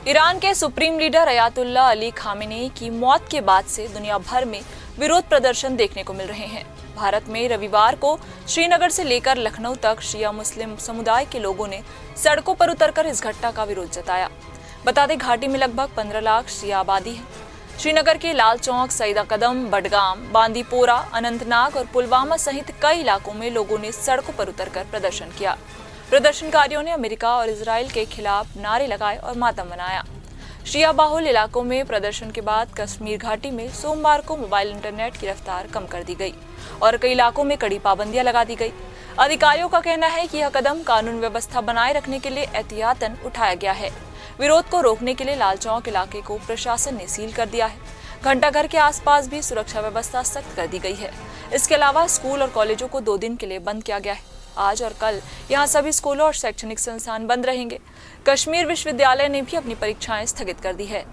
Iran के supreme leader Ayatollah Ali Khamenei की मौत के बाद से दुनिया भर में विरोध प्रदर्शन देखने को मिल रहे हैं। भारत में रविवार को श्रीनगर से लेकर लखनऊ तक शिया मुस्लिम समुदाय के लोगों ने सड़कों पर उतरकर इस घटना का विरोध जताया। बता दें, घाटी में लगभग 15 लाख शिया आबादी है। श्रीनगर के लाल चौक, सईदा कदम, बडगाम, बांदीपोरा, अनंतनाग और पुलवामा सहित कई इलाकों में लोगों ने सड़कों पर उतरकर प्रदर्शन किया। प्रदर्शनकारियों ने अमेरिका और इजराइल के खिलाफ नारे लगाए और मातम मनाया। शिया बाहुल इलाकों में प्रदर्शन के बाद कश्मीर घाटी में सोमवार को मोबाइल इंटरनेट की रफ्तार कम कर दी गई और कई इलाकों में कड़ी पाबंदियां लगा दी गई। अधिकारियों का कहना है कि यह कदम कानून व्यवस्था बनाए रखने के लिए एहतियातन उठाया गया है। विरोध को रोकने के लिए लाल चौक इलाके को प्रशासन ने सील कर दिया है। घंटाघर के आसपास भी सुरक्षा व्यवस्था सख्त कर दी गई है। इसके अलावा स्कूल और कॉलेजों को 2 दिन के लिए बंद किया गया है। आज और कल यहां सभी स्कूलों और शैक्षणिक संस्थान बंद रहेंगे। कश्मीर विश्वविद्यालय ने भी अपनी परीक्षाएं स्थगित कर दी है।